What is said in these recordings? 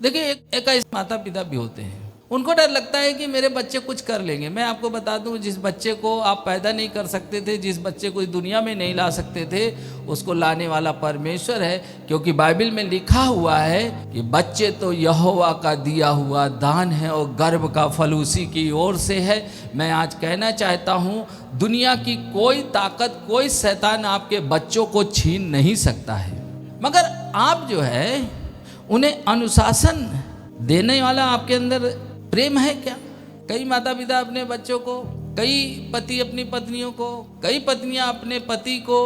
देखिए एक ऐसे माता पिता भी होते हैं, उनको डर लगता है कि मेरे बच्चे कुछ कर लेंगे। मैं आपको बता दूं, जिस बच्चे को आप पैदा नहीं कर सकते थे, जिस बच्चे को इस दुनिया में नहीं ला सकते थे, उसको लाने वाला परमेश्वर है। क्योंकि बाइबल में लिखा हुआ है कि बच्चे तो यहोवा का दिया हुआ दान है और गर्भ का फल उसी की ओर से है। मैं आज कहना चाहता हूँ, दुनिया की कोई ताकत, कोई शैतान आपके बच्चों को छीन नहीं सकता है, मगर आप जो है उन्हें अनुशासन देने वाला आपके अंदर प्रेम है क्या? कई माता पिता अपने बच्चों को, कई पति अपनी पत्नियों को, कई पत्नियां अपने पति को,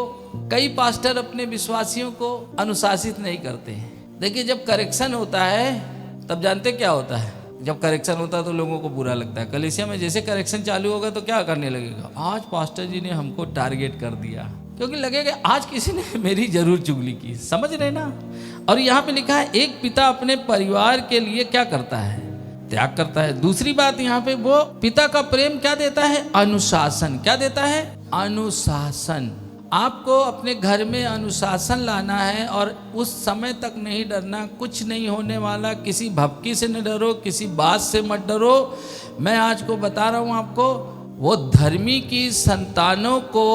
कई पास्टर अपने विश्वासियों को अनुशासित नहीं करते हैं। देखिए, जब करेक्शन होता है तब जानते क्या होता है? जब करेक्शन होता है तो लोगों को बुरा लगता है। कलीसिया में जैसे करेक्शन चालू होगा तो क्या करने लगेगा? आज पास्टर जी ने हमको टारगेट कर दिया, क्योंकि लगेगा आज किसी ने मेरी जरूर चुगली की। समझ रहे ना? और यहाँ पे लिखा है, एक पिता अपने परिवार के लिए क्या करता है? त्याग करता है। दूसरी बात यहाँ पे, वो पिता का प्रेम क्या देता है? अनुशासन। क्या देता है? अनुशासन। आपको अपने घर में अनुशासन लाना है और उस समय तक नहीं डरना, कुछ नहीं होने वाला। किसी भपकी से न डरो, किसी बात से मत डरो। मैं आज को बता रहा हूँ आपको, वो धर्मी की संतानों को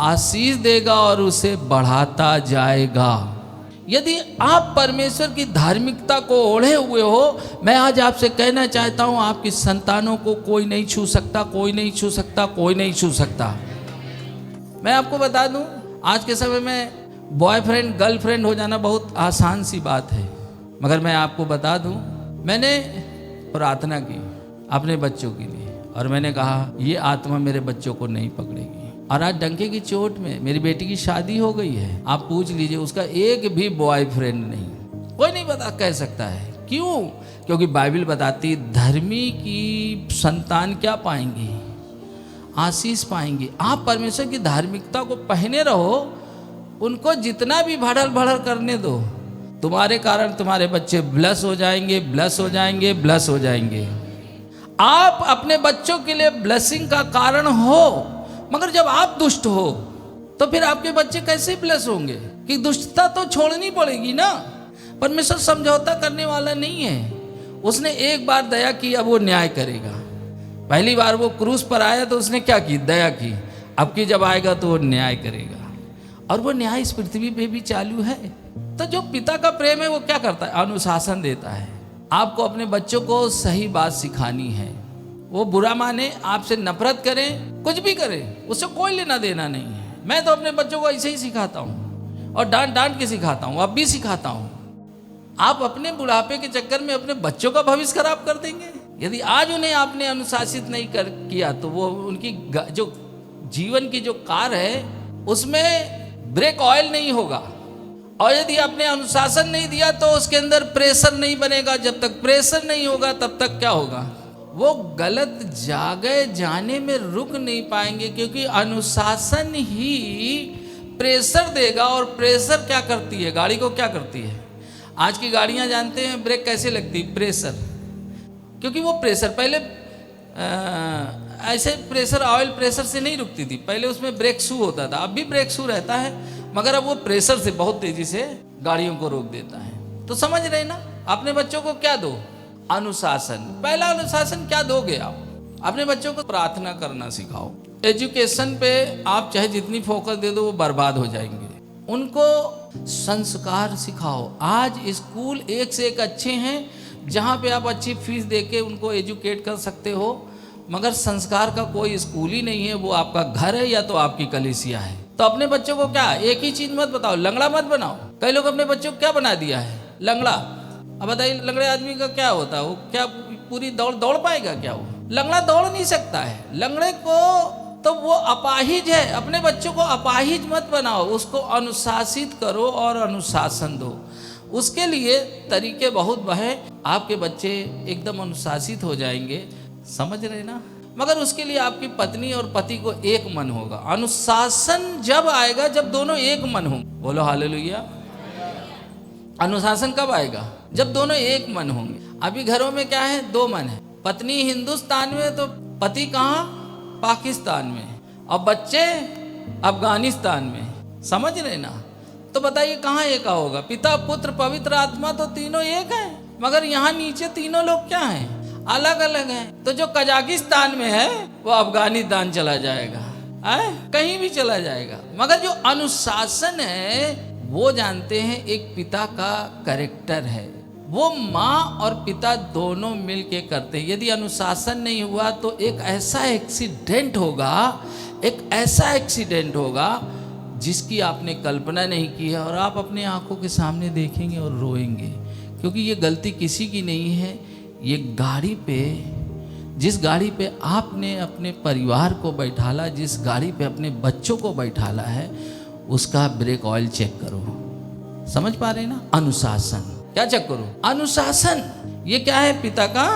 आशीष देगा और उसे बढ़ाता जाएगा। यदि आप परमेश्वर की धार्मिकता को ओढ़े हुए हो, मैं आज आपसे कहना चाहता हूं, आपकी संतानों को कोई नहीं छू सकता, कोई नहीं छू सकता, कोई नहीं छू सकता। मैं आपको बता दूं, आज के समय में बॉयफ्रेंड गर्लफ्रेंड हो जाना बहुत आसान सी बात है, मगर मैं आपको बता दूं, मैंने प्रार्थना की अपने बच्चों के लिए और मैंने कहा, ये आत्मा मेरे बच्चों को नहीं पकड़ेगी। और आज डंके की चोट में मेरी बेटी की शादी हो गई है। आप पूछ लीजिए, उसका एक भी बॉयफ्रेंड नहीं, कोई नहीं बता कह सकता है। क्यों? क्योंकि बाइबल बताती, धर्मी की संतान क्या पाएंगी? आशीष पाएंगी। आप परमेश्वर की धार्मिकता को पहने रहो, उनको जितना भी भड़ल भड़ल करने दो, तुम्हारे कारण तुम्हारे बच्चे ब्लस हो जाएंगे, ब्लस हो जाएंगे, ब्लस हो जाएंगे। आप अपने बच्चों के लिए ब्लेसिंग का कारण हो, मगर जब आप दुष्ट हो तो फिर आपके बच्चे कैसे ब्लेस होंगे? कि दुष्टता तो छोड़नी पड़ेगी ना। परमेश्वर समझौता करने वाला नहीं है। उसने एक बार दया की, अब वो न्याय करेगा। पहली बार वो क्रूस पर आया तो उसने क्या की? दया की। अब की जब आएगा तो वो न्याय करेगा, और वो न्याय इस पृथ्वी पे भी चालू है। तो जो पिता का प्रेम है वो क्या करता है? अनुशासन देता है। आपको अपने बच्चों को सही बात सिखानी है। वो बुरा माने, आपसे नफरत करें, कुछ भी करें, उससे कोई लेना देना नहीं है। मैं तो अपने बच्चों को ऐसे ही सिखाता हूँ और डांट डांट के सिखाता हूँ, अब भी सिखाता हूँ। आप अपने बुढ़ापे के चक्कर में अपने बच्चों का भविष्य खराब कर देंगे। यदि आज उन्हें आपने अनुशासित नहीं किया तो वो उनकी जो जीवन की जो कार है उसमें ब्रेक ऑयल नहीं होगा। और यदि आपने अनुशासन नहीं दिया तो उसके अंदर प्रेशर नहीं बनेगा। जब तक प्रेशर नहीं होगा तब तक क्या होगा? वो गलत जगह जाने में रुक नहीं पाएंगे, क्योंकि अनुशासन ही प्रेशर देगा। और प्रेशर क्या करती है? गाड़ी को क्या करती है? आज की गाड़ियां जानते हैं ब्रेक कैसे लगती? प्रेशर। क्योंकि वो प्रेशर पहले ऐसे प्रेशर ऑयल प्रेशर से नहीं रुकती थी। पहले उसमें ब्रेक शू होता था, अब भी ब्रेक शू रहता है, मगर अब वो प्रेशर से बहुत तेजी से गाड़ियों को रोक देता है। तो समझ रहे ना? अपने बच्चों को क्या दो? अनुशासन। पहला अनुशासन क्या दोगे आप? अपने बच्चों को प्रार्थना करना सिखाओ। एजुकेशन पे आप चाहे जितनी फोकस दे दो वो बर्बाद हो जाएंगे। उनको संस्कार सिखाओ। आज स्कूल एक से एक अच्छे हैं, जहाँ पे आप अच्छी फीस देके उनको एजुकेट कर सकते हो, मगर संस्कार का कोई स्कूल ही नहीं है। वो आपका घर है या तो आपकी कलीसिया है। तो अपने बच्चों को क्या एक ही चीज मत बताओ, लंगड़ा मत बनाओ। कई लोग अपने बच्चों को क्या बना दिया है? लंगड़ा। अब बताइए, लंगड़े आदमी का क्या होता है? वो क्या पूरी दौड़ पाएगा क्या? वो लंगड़ा दौड़ नहीं सकता है। लंगड़े को तो वो अपाहिज है। अपने बच्चों को अपाहिज मत बनाओ, उसको अनुशासित करो और अनुशासन दो। उसके लिए तरीके बहुत हैं। आपके बच्चे एकदम अनुशासित हो जाएंगे, समझ रहे ना? मगर उसके लिए आपकी पत्नी और पति को एक मन होगा। अनुशासन जब आएगा जब दोनों एक मन होंगे। बोलो हालेलुया। अनुशासन कब आएगा? जब दोनों एक मन होंगे। अभी घरों में क्या है? दो मन है। पत्नी हिंदुस्तान में तो पति कहाँ? पाकिस्तान में, और बच्चे अफगानिस्तान में। समझ रहे ना? तो बताइए कहाँ एक होगा? पिता पुत्र पवित्र आत्मा तो तीनों एक है। मगर यहाँ नीचे तीनों लोग क्या हैं, अलग अलग हैं। तो जो कजाकिस्तान में है वो अफगानिस्तान चला जाएगा, कहीं भी चला जाएगा। मगर जो अनुशासन है वो जानते हैं एक पिता का कैरेक्टर है, वो माँ और पिता दोनों मिल के करते हैं। यदि अनुशासन नहीं हुआ तो एक ऐसा एक्सीडेंट होगा, एक ऐसा एक्सीडेंट होगा जिसकी आपने कल्पना नहीं की है, और आप अपने आंखों के सामने देखेंगे और रोएंगे, क्योंकि ये गलती किसी की नहीं है। ये गाड़ी पे, जिस गाड़ी पे आपने अपने परिवार को बैठाला, जिस गाड़ी पे अपने बच्चों को बैठाला है, उसका ब्रेक ऑयल चेक करो। समझ पा रहे ना? अनुशासन क्या चेक करो? अनुशासन। ये क्या है? पिता का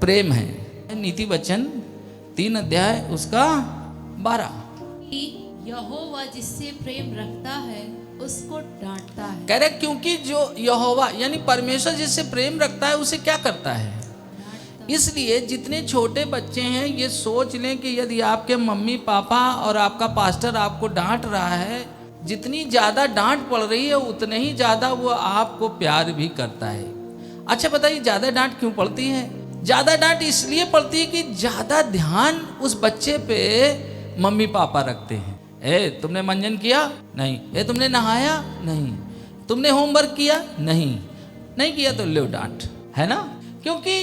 प्रेम है। नीति वचन 3 अध्याय उसका 12। यहोवा जिससे प्रेम रखता है उसको डांटता है। कह रहे क्योंकि जो यहोवा यानी परमेश्वर जिससे प्रेम रखता है उसे क्या करता है? इसलिए जितने छोटे बच्चे हैं ये सोच लें कि यदि आपके मम्मी पापा और आपका पास्टर आपको डांट रहा है, जितनी ज़्यादा डांट पड़ रही है उतने ही ज़्यादा वो आपको प्यार भी करता है। अच्छा बताइए, ज़्यादा डांट क्यों पड़ती है? ज़्यादा डांट इसलिए पड़ती है कि ज़्यादा ध्यान उस बच्चे पे मम्मी पापा रखते हैं। तुमने मंजन किया? नहीं। तुमने नहाया? नहीं। तुमने होमवर्क किया? नहीं किया तो लो डांट, है ना? क्योंकि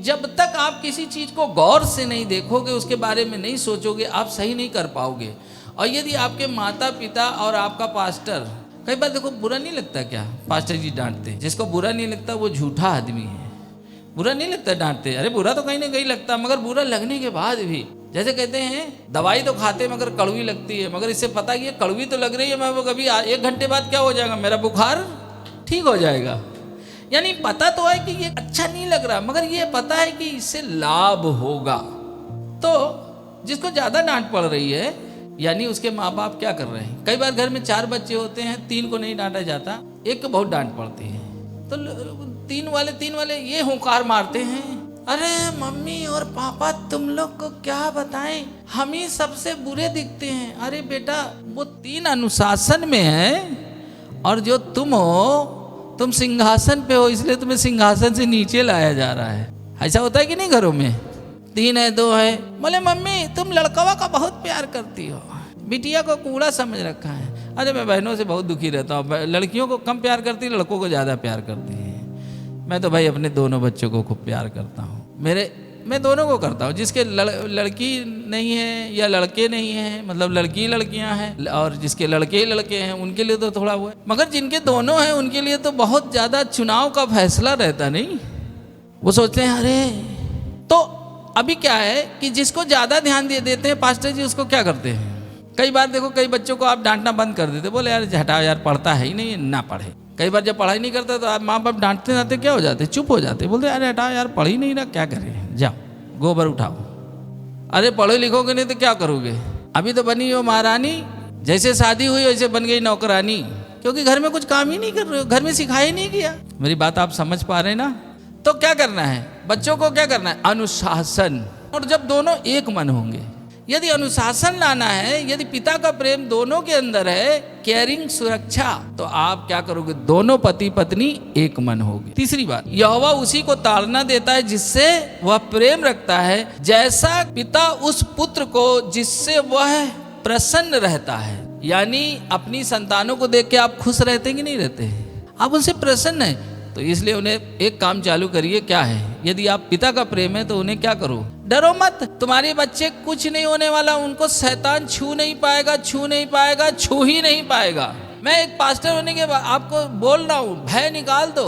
जब तक आप किसी चीज़ को गौर से नहीं देखोगे, उसके बारे में नहीं सोचोगे, आप सही नहीं कर पाओगे। और यदि आपके माता पिता और आपका पास्टर, कई बार देखो बुरा नहीं लगता क्या पास्टर जी डांटते? जिसको बुरा नहीं लगता वो झूठा आदमी है। बुरा नहीं लगता डांटते, अरे बुरा तो कहीं ना कहीं लगता, मगर बुरा लगने के बाद भी, जैसे कहते हैं दवाई तो खाते मगर कड़वी लगती है, मगर इससे पता कि ये कड़वी तो लग रही है, मैं वो कभी 1 घंटे बाद क्या हो जाएगा, मेरा बुखार ठीक हो जाएगा। यानी पता तो है कि ये अच्छा नहीं लग रहा, मगर ये पता है कि इससे लाभ होगा। तो जिसको ज़्यादा डांट पड़ रही है, यानी उसके माँ बाप क्या कर रहे हैं? कई बार घर में 4 बच्चे होते हैं, 3 को नहीं डांटा जाता, एक को बहुत डांट पड़ती है, तो 3 वाले ये हुंकार मारते हैं, अरे मम्मी और पापा तुम लोग को क्या बताएं, हम ही सबसे बुरे दिखते हैं। अरे बेटा, वो 3 अनुशासन में है और जो तुम हो, तुम सिंहासन पे हो, इसलिए तुम्हें सिंहासन से नीचे लाया जा रहा है। ऐसा होता है कि नहीं? घरों में 3 है 2 है, बोले मम्मी तुम लड़कवा का बहुत प्यार करती हो, बिटिया को कूड़ा समझ रखा है। अरे मैं बहनों से बहुत दुखी रहता हूँ, लड़कियों को कम प्यार करती, लड़कों को ज़्यादा प्यार करती है। मैं तो भाई अपने दोनों बच्चों को खूब प्यार करता हूँ। मैं दोनों को करता हूँ, जिसके लड़की नहीं है या लड़के नहीं हैं, मतलब लड़की लड़कियाँ हैं, और जिसके लड़के लड़के हैं उनके लिए तो थोड़ा हुआ है, मगर जिनके दोनों हैं उनके लिए तो बहुत ज़्यादा चुनाव का फैसला रहता नहीं। वो सोचते हैं अरे, तो अभी क्या है कि जिसको ज़्यादा ध्यान दे देते हैं पास्टर जी, उसको क्या करते हैं? कई बार देखो, कई बच्चों को आप डांटना बंद कर देते, बोले यार हटाओ यार, पढ़ता है ही नहीं, ना पढ़े। कई बार जब पढ़ाई नहीं करता तो आप माँ बाप डांटते जाते क्या हो जाते, चुप हो जाते, बोलते अरे हटाओ यार, पढ़ ही नहीं रहा, क्या करें, जाओ गोबर उठाओ। अरे पढ़ो लिखोगे नहीं तो क्या करोगे? अभी तो बनी हो महारानी, जैसे शादी हुई वैसे बन गई नौकरानी, क्योंकि घर में कुछ काम ही नहीं कर रहे हो, घर में सिखाया ही नहीं किया। मेरी बात आप समझ पा रहे ना? तो क्या करना है बच्चों को? क्या करना है? अनुशासन। और जब दोनों एक मन होंगे, यदि अनुशासन लाना है, यदि पिता का प्रेम दोनों के अंदर है, केयरिंग, सुरक्षा, तो आप क्या करोगे? दोनों पति पत्नी एक मन होगी। तीसरी बात, यहोवा उसी को ताड़ना देता है जिससे वह प्रेम रखता है, जैसा पिता उस पुत्र को जिससे वह प्रसन्न रहता है। यानी अपनी संतानों को देख के आप खुश रहते कि नहीं रहते? आप उनसे प्रसन्न है, तो इसलिए उन्हें एक काम चालू करिए। क्या है? यदि आप पिता का प्रेम है तो उन्हें क्या करो? डरो मत, तुम्हारे बच्चे कुछ नहीं होने वाला, उनको शैतान छू नहीं पाएगा, छू ही नहीं पाएगा। मैं एक पास्टर होने के बाद आपको बोल रहा हूँ, भय निकाल दो,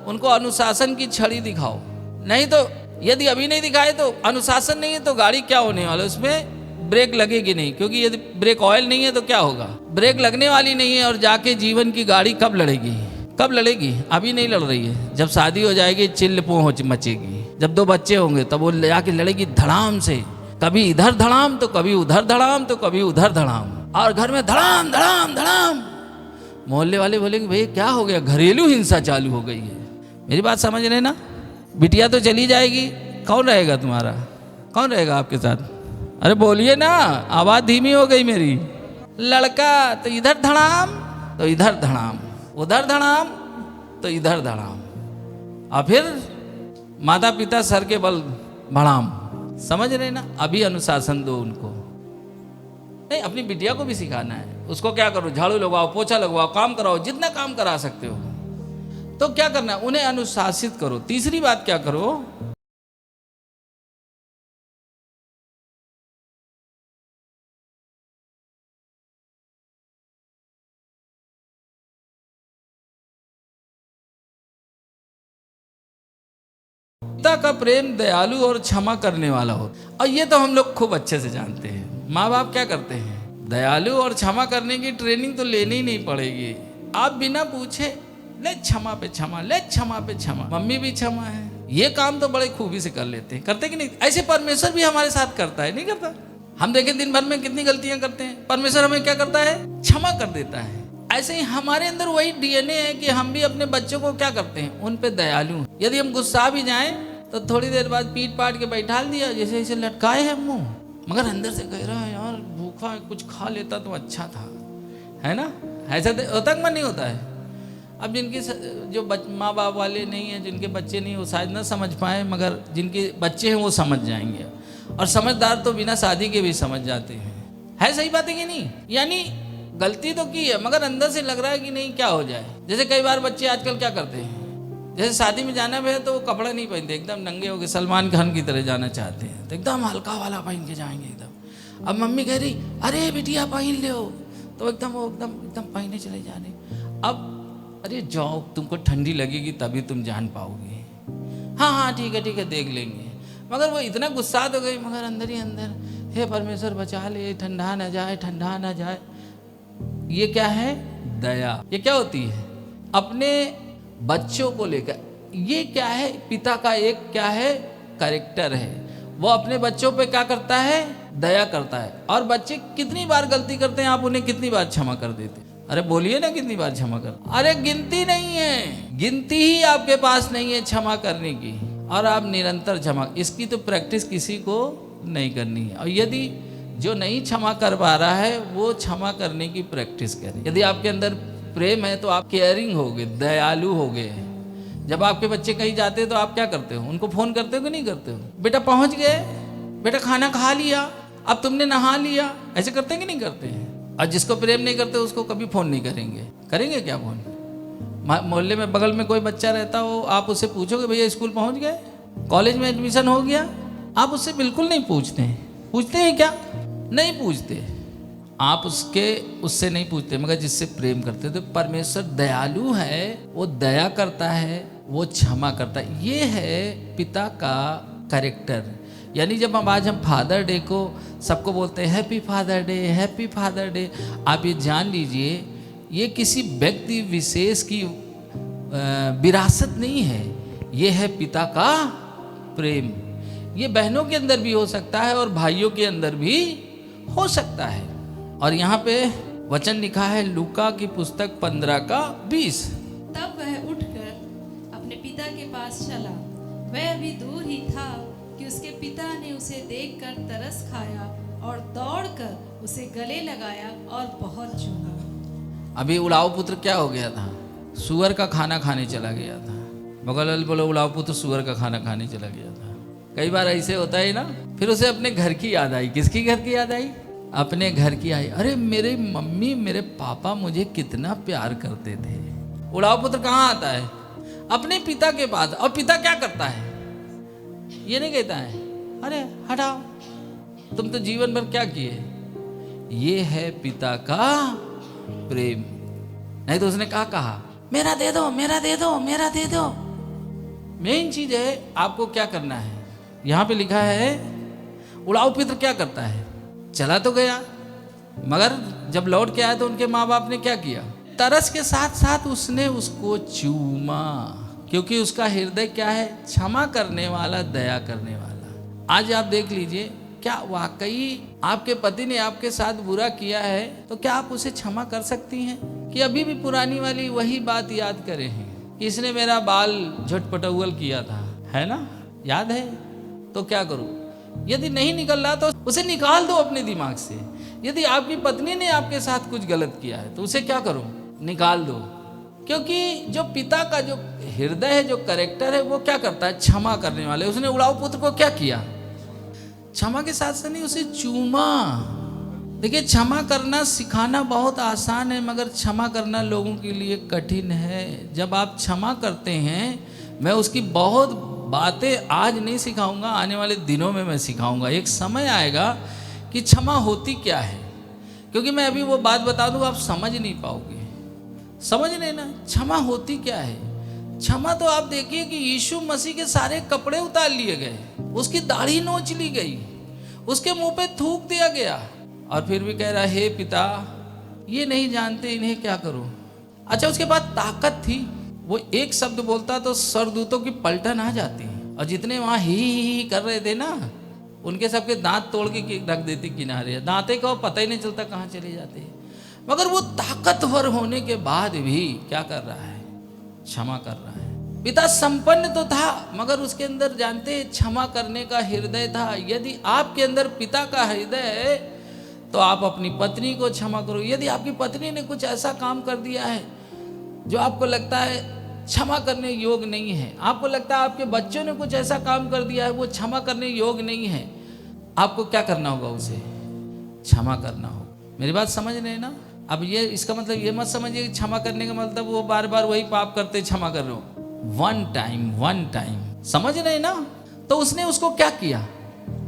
उनको अनुशासन की छड़ी दिखाओ। नहीं तो यदि अभी नहीं दिखाए तो अनुशासन नहीं है तो गाड़ी क्या होने वाला, उसमें ब्रेक लगेगी नहीं, क्योंकि यदि ब्रेक ऑयल नहीं है तो क्या होगा? ब्रेक लगने वाली नहीं है, और जाके जीवन की गाड़ी कब लड़ेगी? कब लड़ेगी? अभी नहीं लड़ रही है, जब शादी हो जाएगी चिल्ल पोंछ मचेगी, जब 2 बच्चे होंगे तब वो जाके लड़ेगी धड़ाम से, कभी इधर धड़ाम तो कभी उधर धड़ाम तो कभी उधर धड़ाम, और घर में धड़ाम धड़ाम धड़ाम। मोहल्ले वाले बोलेंगे भाई क्या हो गया, घरेलू हिंसा चालू हो गई है। मेरी बात समझ रहे ना? बिटिया तो चली जाएगी, कौन रहेगा तुम्हारा? कौन रहेगा आपके साथ? अरे बोलिए ना, आवाज़ धीमी हो गई मेरी। लड़का तो इधर धड़ाम तो इधर धड़ाम, उधर धड़ाम तो इधर धड़ाम, और फिर माता पिता सर के बल भड़ाम, समझ रहे ना? अभी अनुशासन दो उनको। नहीं, अपनी बिटिया को भी सिखाना है। उसको क्या करो, झाड़ू लगवाओ, पोछा लगवाओ, काम कराओ, जितना काम करा सकते हो। तो क्या करना है, उन्हें अनुशासित करो। तीसरी बात क्या करो, पिता का प्रेम दयालु और क्षमा करने वाला हो। और ये तो हम लोग खूब अच्छे से जानते हैं। माँ बाप क्या करते हैं, दयालु और क्षमा करने की ट्रेनिंग तो लेनी ही नहीं पड़ेगी। आप बिना पूछे ले क्षमा पे क्षमा, ले क्षमा पे क्षमा, मम्मी भी क्षमा है। ये काम तो बड़े खूबी से कर लेते हैं, करते कि नहीं? ऐसे परमेश्वर भी हमारे साथ करता है, नहीं करता? हम देखें दिन भर में कितनी गलतियां करते हैं, परमेश्वर हमें क्या करता है, क्षमा कर देता है। ऐसे ही हमारे अंदर वही डीएनए है कि हम भी अपने बच्चों को क्या करते हैं, उन पे दयालु हैं। यदि हम गुस्सा भी जाएं तो थोड़ी देर बाद पीट पाट के बैठा दिया, जैसे जैसे लटकाए हैं मुंह, मगर अंदर से कह रहा है यार भूखा है, कुछ खा लेता तो अच्छा था, है ना? ऐसा होता मन नहीं होता है। अब जिनके जो माँ बाप वाले नहीं हैं, जिनके बच्चे नहीं, वो शायद ना समझ पाए, मगर जिनके बच्चे हैं वो समझ जाएंगे। और समझदार तो बिना शादी के भी समझ जाते हैं। है सही बात है कि नहीं? यानी गलती तो की है, मगर अंदर से लग रहा है कि नहीं क्या हो जाए। जैसे कई बार बच्चे आजकल क्या करते हैं, जैसे शादी में जाना भी है तो वो कपड़ा नहीं पहनते, एकदम नंगे हो गए, सलमान खान की तरह जाना चाहते हैं, तो एकदम हल्का वाला पहन के जाएंगे एकदम। अब मम्मी कह रही अरे बिटिया पहन ले हो, तो एकदम वो एकदम पहने चले जाने। अब अरे जाओ, तुमको ठंडी लगेगी तभी तुम जान पाओगे। हाँ हाँ ठीक है देख लेंगे। मगर वो इतना गुस्सा तो गई, मगर अंदर ही अंदर हे परमेश्वर बचा ले, ठंडा ना जाए, ठंडा ना जाए। ये क्या है, दया। ये क्या होती है, अपने बच्चों को लेकर। ये क्या है, पिता का एक क्या है, कैरेक्टर है। वो अपने बच्चों पे क्या करता है, दया करता है। और बच्चे कितनी बार गलती करते हैं, आप उन्हें कितनी बार क्षमा कर देते हैं? अरे बोलिए ना, कितनी बार क्षमा कर? अरे गिनती नहीं है, गिनती ही आपके पास नहीं है क्षमा करने की। और आप निरंतर क्षमा, इसकी तो प्रैक्टिस किसी को नहीं करनी है। और यदि जो नहीं क्षमा कर पा रहा है, वो क्षमा करने की प्रैक्टिस करे। यदि आपके अंदर प्रेम है तो आप केयरिंग होगे, दयालु होगे। जब आपके बच्चे कहीं जाते हैं तो आप क्या करते हो, उनको फोन करते हो कि नहीं करते हो? बेटा पहुंच गए, बेटा खाना खा लिया, अब तुमने नहा लिया, ऐसे करते हैं कि नहीं करते हैं? और जिसको प्रेम नहीं करते उसको कभी फोन नहीं करेंगे। करेंगे क्या फोन? मोहल्ले में बगल में कोई बच्चा रहता हो, आप उससे पूछोगे भैया स्कूल पहुंच गए, कॉलेज में एडमिशन हो गया? आप उससे बिल्कुल नहीं पूछते हैं। पूछते हैं क्या? नहीं पूछते। आप उससे नहीं पूछते, मगर जिससे प्रेम करते। तो परमेश्वर दयालु है, वो दया करता है, वो क्षमा करता है। ये है पिता का कैरेक्टर। यानी जब आज हम फादर डे को सबको बोलते हैं happy father day, happy father day, आप ये जान लीजिए ये किसी व्यक्ति विशेष की विरासत नहीं है, ये है पिता का प्रेम। ये बहनों के अंदर भी हो सकता है और भाइयों के अंदर भी हो सकता है। और यहाँ पे वचन लिखा है लूका की पुस्तक 15:20। तब वह उठकर अपने पिता के पास चला। वह अभी दूर ही था कि उसके पिता ने उसे देखकर तरस खाया और दौड़कर उसे गले लगाया और बहुत चूमा। अभी उड़ाऊ पुत्र क्या हो गया था, सुअर का खाना खाने चला गया था। बगल वाले बोले उड़ाऊ पुत्र सुअर का खाना खाने चला गया था। कई बार ऐसे होता है ना। फिर उसे अपने घर की याद आई। किसकी घर की याद आई? अपने घर की आई। अरे मेरे मम्मी मेरे पापा मुझे कितना प्यार करते थे। उड़ाऊ पुत्र कहाँ आता है? अपने पिता के पास। और पिता क्या करता है? ये नहीं कहता है अरे हटाओ, तुम तो जीवन भर क्या किए। ये है पिता का प्रेम। नहीं तो उसने कहा मेरा दे दो, मेरा दे दो, मेरा दे दो। मेन चीज है आपको क्या करना है। यहां पे लिखा है उड़ाऊ पुत्र क्या करता है, चला तो गया, मगर जब लौट के आया तो उनके माँ बाप ने क्या किया? तरस के साथ साथ उसने उसको चूमा, क्योंकि उसका हृदय क्या है? क्षमा करने वाला, दया करने वाला। आज आप देख लीजिए, क्या वाकई आपके पति ने आपके साथ बुरा किया है तो क्या आप उसे क्षमा कर सकती हैं? कि अभी भी पुरानी वाली वही बात याद करे हैं कि इसने मेरा बाल झटपटौल किया था, है ना, याद है? तो क्या करूं? यदि नहीं निकल रहा तो उसे निकाल दो अपने दिमाग से। यदि आपकी पत्नी ने आपके साथ कुछ गलत किया है तो उसे क्या करो? निकाल दो। क्योंकि जो पिता का जो हृदय है, जो कैरेक्टर है, वो क्या करता है? क्षमा करने वाले। उसने उड़ाऊ पुत्र को क्या किया? क्षमा के साथ साथ नहीं, उसे चूमा। देखिए, क्षमा करना सिखाना बहुत आसान है, मगर क्षमा करना लोगों के लिए कठिन है। जब आप क्षमा करते हैं, मैं उसकी बहुत बातें आज नहीं सिखाऊंगा, आने वाले दिनों में मैं सिखाऊंगा। एक समय आएगा कि क्षमा होती क्या है, क्योंकि मैं अभी वो बात बता दूं आप समझ नहीं पाओगे। समझ लेना क्षमा होती क्या है। क्षमा तो आप देखिए कि यीशु मसीह के सारे कपड़े उतार लिए गए, उसकी दाढ़ी नोच ली गई, उसके मुंह पे थूक दिया गया, और फिर भी कह रहा है, हे पिता, ये नहीं जानते इन्हें क्या करो। अच्छा, उसके बाद ताकत थी, वो एक शब्द बोलता तो सरदूतों की पलटन आ जाती, और जितने वहां ही कर रहे थे ना, उनके सबके दांत तोड़ के रख देती किनारे। दांते को पता ही नहीं चलता कहाँ चले जाते। मगर वो ताकतवर होने के बाद भी क्या कर रहा है? क्षमा कर रहा है। पिता संपन्न तो था, मगर उसके अंदर जानते क्षमा करने का हृदय था। यदि आपके अंदर पिता का हृदय है तो आप अपनी पत्नी को क्षमा करो। यदि आपकी पत्नी ने कुछ ऐसा काम कर दिया है जो आपको लगता है क्षमा करने योग्य नहीं है, आपको लगता है आपके बच्चों ने कुछ ऐसा काम कर दिया है वो क्षमा करने योग्य नहीं है, आपको क्या करना होगा? उसे क्षमा करना होगा। मेरी बात समझ रहे हैं ना? अब ये इसका मतलब ये मत समझिए कि क्षमा करने का मतलब वो बार बार वही पाप करते क्षमा कर रहे हो। वन टाइम, समझ रहे ना? तो उसने उसको क्या किया?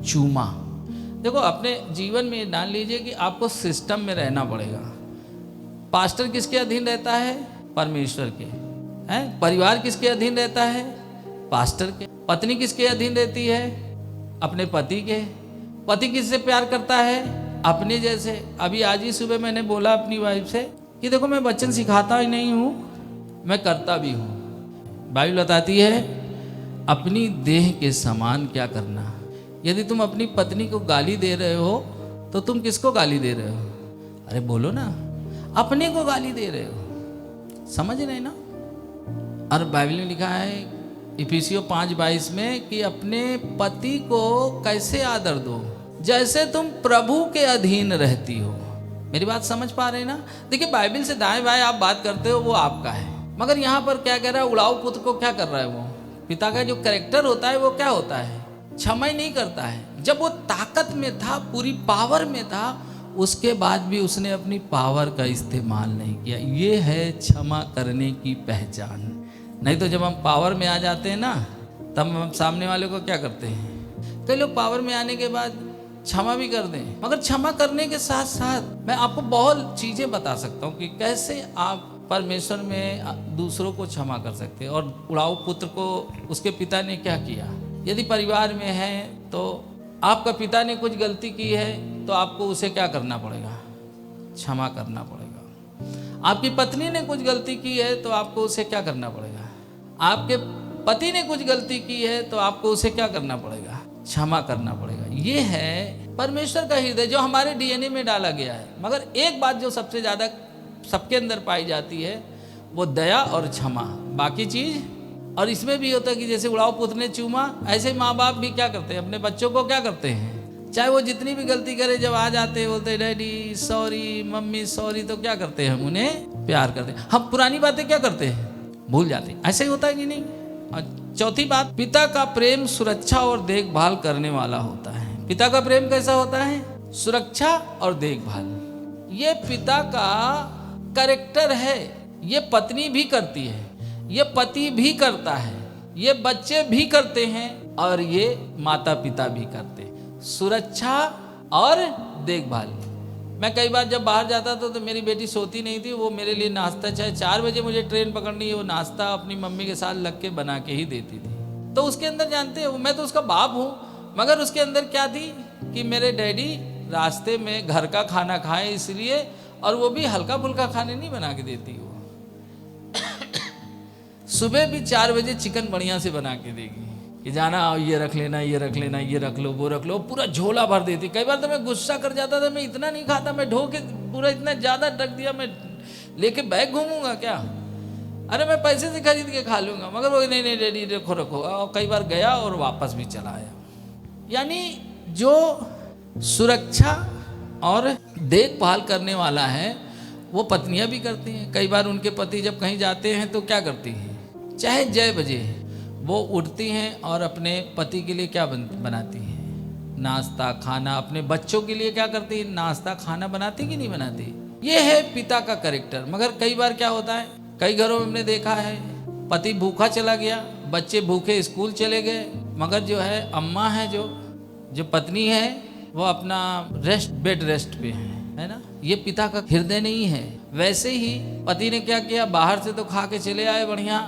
चूमा। देखो, अपने जीवन में डाल लीजिए कि आपको सिस्टम में रहना पड़ेगा। पास्टर किसके अधीन रहता है? परमेश्वर के। हैं? परिवार किसके अधीन रहता है? पास्टर के। पत्नी किसके अधीन रहती है? अपने पति के। पति किससे प्यार करता है? अपने जैसे। अभी आज ही सुबह मैंने बोला अपनी वाइफ से कि देखो, मैं वचन सिखाता ही नहीं हूँ, मैं करता भी हूँ। बाइबल बताती है अपनी देह के समान क्या करना। यदि तुम अपनी पत्नी को गाली दे रहे हो तो तुम किसको गाली दे रहे हो? अरे बोलो ना, अपने को गाली दे रहे हो। समझ रहे ना? और बाइबल में लिखा है इफिसियों 5:22 में कि अपने पति को कैसे आदर दो, जैसे तुम प्रभु के अधीन रहती हो। मेरी बात समझ पा रहे हैं ना? देखिए, बाइबल से दाएं बाएं आप बात करते हो वो आपका है, मगर यहाँ पर क्या कह रहा है? उड़ाऊ पुत्र को क्या कर रहा है? वो पिता का जो कैरेक्टर होता है वो क्या होता है? क्षमा ही नहीं करता है। जब वो ताकत में था, पूरी पावर में था, उसके बाद भी उसने अपनी पावर का इस्तेमाल नहीं किया। ये है क्षमा करने की पहचान। नहीं तो जब हम पावर में आ जाते हैं ना, तब हम सामने वाले को क्या करते हैं? कई लोग पावर में आने के बाद क्षमा भी कर दें, मगर क्षमा करने के साथ साथ मैं आपको बहुत चीज़ें बता सकता हूँ कि कैसे आप परमेश्वर में दूसरों को क्षमा कर सकते हैं। और उड़ाऊ पुत्र को उसके पिता ने क्या किया? यदि परिवार में है तो आपका पिता ने कुछ गलती की है तो आपको उसे क्या करना पड़ेगा? क्षमा करना पड़ेगा। आपकी पत्नी ने कुछ गलती की है तो आपको उसे क्या करना पड़ेगा? आपके पति ने कुछ गलती की है तो आपको उसे क्या करना पड़ेगा? क्षमा करना पड़ेगा। ये है परमेश्वर का हृदय जो हमारे डीएनए में डाला गया है। मगर एक बात जो सबसे ज़्यादा सबके अंदर पाई जाती है वो दया और क्षमा। बाकी चीज़, और इसमें भी होता है कि जैसे उड़ाऊ पुत्र ने चूमा, ऐसे माँ बाप भी क्या करते हैं? अपने बच्चों को क्या करते हैं? चाहे वो जितनी भी गलती करे, जब आ जाते हैं बोलते डैडी सॉरी, मम्मी सॉरी, तो क्या करते हैं? हम उन्हें प्यार करते हैं। हम पुरानी बातें क्या करते हैं? भूल जाते हैं। ऐसे ही होता है कि नहीं? और चौथी बात, पिता का प्रेम सुरक्षा और देखभाल करने वाला होता है। पिता का प्रेम कैसा होता है? सुरक्षा और देखभाल। ये पिता का कैरेक्टर है। ये पत्नी भी करती है, ये पति भी करता है, ये बच्चे भी करते हैं, और ये माता पिता भी करते हैं। सुरक्षा और देखभाल। मैं कई बार जब बाहर जाता था तो मेरी बेटी सोती नहीं थी, वो मेरे लिए नाश्ता, चाहे 4 बजे मुझे ट्रेन पकड़नी है, वो नाश्ता अपनी मम्मी के साथ लग के बना के ही देती थी। तो उसके अंदर जानते हो, मैं तो उसका बाप हूँ, मगर उसके अंदर क्या थी कि मेरे डैडी रास्ते में घर का खाना खाएं इसलिए, और वो भी हल्का फुल्का खाने नहीं बना के देती वो। सुबह भी 4 बजे चिकन बढ़िया से बना के देगी कि जाना ये रख लेना, ये रख लेना, ये रख लो, वो रख लो, पूरा झोला भर देती। कई बार तो मैं गुस्सा कर जाता था, मैं इतना नहीं खाता, मैं ढो के पूरा इतना ज़्यादा रख दिया, मैं लेके बैग घूमूंगा क्या? अरे मैं पैसे से खरीद के खा लूँगा। मगर वो नहीं नहीं डैडी रखो रखो। और कई बार गया और वापस भी चला आया। यानी जो सुरक्षा और देखभाल करने वाला है वो पत्नियां भी करती हैं। कई बार उनके पति जब कहीं जाते हैं तो क्या करती हैं, चाहे जय बजे वो उठती हैं और अपने पति के लिए क्या बनाती हैं, नाश्ता खाना। अपने बच्चों के लिए क्या करती है, नाश्ता खाना बनाती कि नहीं बनाती। ये है पिता का कैरेक्टर। मगर कई बार क्या होता है, कई घरों में हमने देखा है पति भूखा चला गया, बच्चे भूखे स्कूल चले गए, मगर जो है अम्मा है, जो पत्नी है वो अपना बेड रेस्ट पे है ना। ये पिता का हृदय नहीं है। वैसे ही पति ने क्या किया, बाहर से तो खा के चले आए बढ़िया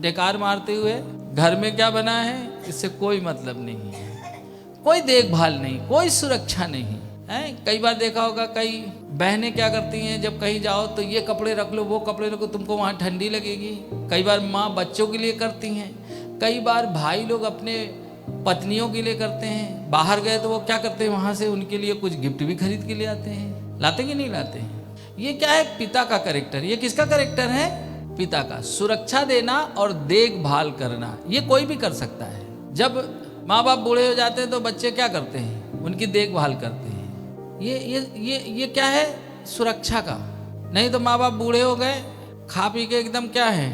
डेकार मारते हुए, घर में क्या बना है इससे कोई मतलब नहीं है, कोई देखभाल नहीं, कोई सुरक्षा नहीं है। कई बार देखा होगा कई बहनें क्या करती हैं, जब कहीं जाओ तो ये कपड़े रख लो, वो कपड़े रखो, तुमको वहाँ ठंडी लगेगी। कई बार माँ बच्चों के लिए करती हैं, कई बार भाई लोग अपने पत्नियों के लिए करते हैं। बाहर गए तो वो क्या करते हैं, वहाँ से उनके लिए कुछ गिफ्ट भी खरीद के ले आते हैं। लाते कि नहीं लाते हैं। ये क्या है, पिता का कैरेक्टर। ये किसका कैरेक्टर है, पिता का। सुरक्षा देना और देखभाल करना ये कोई भी कर सकता है। जब माँ बाप बूढ़े हो जाते हैं तो बच्चे क्या करते हैं, उनकी देखभाल करते हैं। ये क्या है, सुरक्षा का। नहीं तो माँ बाप बूढ़े हो गए, खा पी के एकदम क्या है,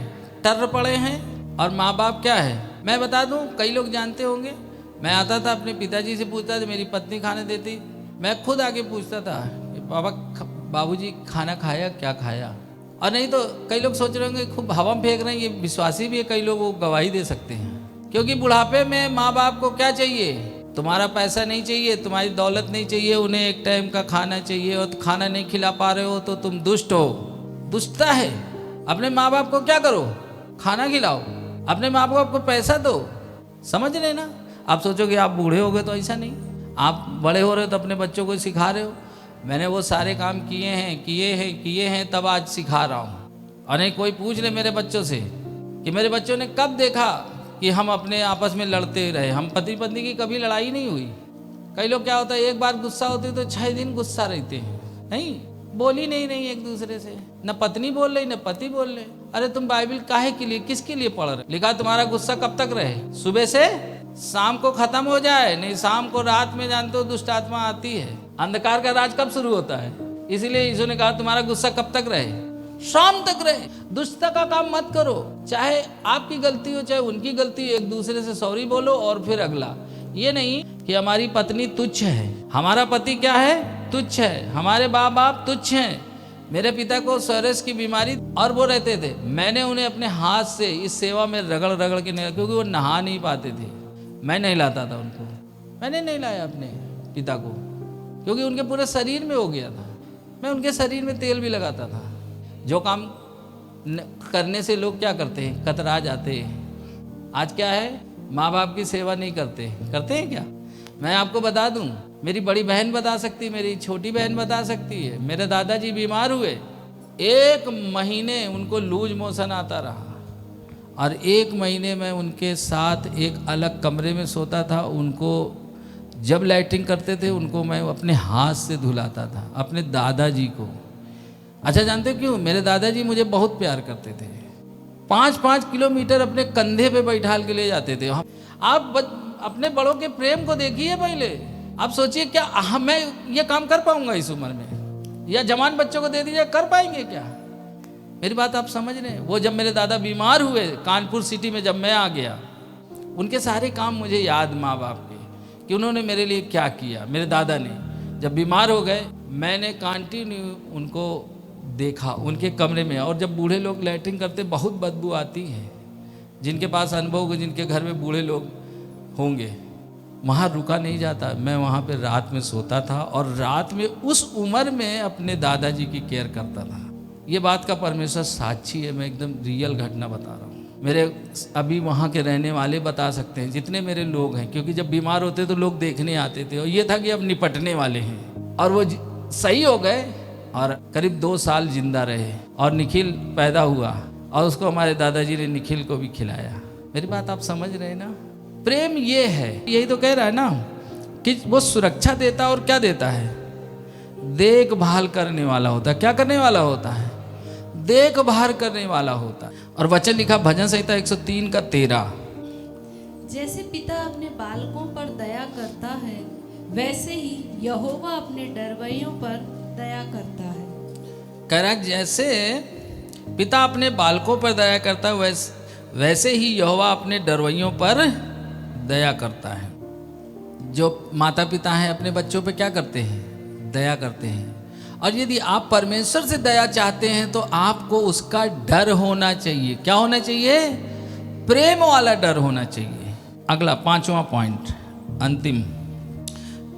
टर पड़े हैं, और माँ बाप क्या है। मैं बता दूं, कई लोग जानते होंगे, मैं आता था अपने पिताजी से पूछता था, मेरी पत्नी खाने देती, मैं खुद आके पूछता था, बाबूजी खाना खाया, क्या खाया। और नहीं तो कई लोग सोच रहे होंगे खूब हवा में फेंक रहे हैं, ये विश्वासी भी है, कई लोग वो गवाही दे सकते हैं। क्योंकि बुढ़ापे में माँ बाप को क्या चाहिए, तुम्हारा पैसा नहीं चाहिए, तुम्हारी दौलत नहीं चाहिए, उन्हें एक टाइम का खाना चाहिए, और खाना नहीं खिला पा रहे हो तो तुम दुष्ट हो। दुष्टता है। अपने माँ बाप को क्या करो, खाना खिलाओ, अपने माँ बाप को पैसा दो। समझ रहे ना। आप सोचोगे आप बूढ़े हो गए, तो ऐसा नहीं, आप बड़े हो रहे हो तो अपने बच्चों को सिखा रहे हो। मैंने वो सारे काम किए हैं तब आज सिखा रहा हूँ। और नहीं कोई पूछ ले मेरे बच्चों से कि मेरे बच्चों ने कब देखा कि हम अपने आपस में लड़ते रहे। हम पति पत्नी की कभी लड़ाई नहीं हुई। कई लोग क्या होता है, एक बार गुस्सा होते तो 6 दिन गुस्सा रहते हैं, नहीं बोली नहीं एक दूसरे से, न पत्नी बोल रही न पति बोल रहे। अरे तुम बाइबल काहे के लिए, किसके लिए पढ़ रहे। लिखा तुम्हारा गुस्सा कब तक रहे, सुबह से शाम को खत्म हो जाए, नहीं शाम को रात में जानते हो दुष्ट आत्मा आती है। अंधकार का राज कब शुरू होता है, इसीलिए यीशु ने कहा तुम्हारा गुस्सा कब तक रहे, शाम तक रहे। दुष्टता का काम मत करो, चाहे आपकी गलती हो चाहे उनकी गलती, एक दूसरे से सॉरी बोलो और फिर अगला। ये नहीं कि हमारी पत्नी तुच्छ है, हमारा पति क्या है, तुच्छ है, हमारे बाप बाप तुच्छ हैं। मेरे पिता को सरस की बीमारी और वो रहते थे, मैंने उन्हें अपने हाथ से इस सेवा में रगड़ रगड़ के नहीं, क्योंकि वो नहा नहीं पाते थे, मैं नहीं लाता था उनको। मैंने नहीं लाया अपने पिता को, क्योंकि उनके पूरे शरीर में हो गया था। मैं उनके शरीर में तेल भी लगाता था। जो काम करने से लोग क्या करते हैं, कतरा जाते हैं। आज क्या है, माँ बाप की सेवा नहीं करते हैं क्या। मैं आपको बता दूं, मेरी बड़ी बहन बता सकती, मेरी छोटी बहन बता सकती है। मेरे दादाजी बीमार हुए, 1 महीने उनको लूज मोशन आता रहा, और 1 महीने में उनके साथ एक अलग कमरे में सोता था। उनको जब लाइटिंग करते थे उनको मैं अपने हाथ से धुलाता था, अपने दादाजी को। अच्छा जानते क्यों, मेरे दादाजी मुझे बहुत प्यार करते थे। 5-5 किलोमीटर अपने कंधे पे बैठाल के ले जाते थे। आप अपने बड़ों के प्रेम को देखिए पहले। आप सोचिए क्या मैं ये काम कर पाऊंगा इस उम्र में, या जवान बच्चों को दे दीजिए, कर पाएंगे क्या। मेरी बात आप समझ रहे हैं। वो जब मेरे दादा बीमार हुए कानपुर सिटी में, जब मैं आ गया, उनके सारे काम मुझे याद, माँ बाप के, कि उन्होंने मेरे लिए क्या किया। मेरे दादा ने जब बीमार हो गए, मैंने कंटिन्यू उनको देखा उनके कमरे में। और जब बूढ़े लोग लैट्रिन करते बहुत बदबू आती है, जिनके पास अनुभव होगा, जिनके घर में बूढ़े लोग होंगे, वहाँ रुका नहीं जाता। मैं वहाँ पे रात में सोता था, और रात में उस उम्र में अपने दादाजी की केयर करता था। ये बात का परमेश्वर साक्षी है, मैं एकदम रियल घटना बता रहा हूँ। मेरे अभी वहाँ के रहने वाले बता सकते हैं, जितने मेरे लोग हैं, क्योंकि जब बीमार होते तो लोग देखने आते थे, और ये था कि अब निपटने वाले हैं। और वो सही हो गए, और करीब 2 साल जिंदा रहे, और निखिल पैदा हुआ, और उसको हमारे दादाजी ने निखिल को भी खिलाया। मेरी बात आप समझ रहे हैं ना। प्रेम ये है, यही तो कह रहा है ना, कि वो सुरक्षा देता और क्या देता है, देखभाल करने वाला होता है। क्या करने वाला होता है, देखभाल करने वाला होता है। और वचन लिखा भजन संहिता 103:13, जैसे पिता अपने बालकों पर दया करता है, वैसे ही यहोवा अपने डरवैयों पर दया करता है। कह रहा है जैसे पिता अपने बालकों पर दया करता है वैसे ही यहोवा अपने डरवैयों पर दया करता है। जो माता पिता हैं अपने बच्चों पे क्या करते हैं? दया करते हैं। और यदि आप परमेश्वर से दया चाहते हैं तो आपको उसका डर होना चाहिए। क्या होना चाहिए? प्रेम वाला डर होना चाहिए। अगला 5वां पॉइंट, अंतिम,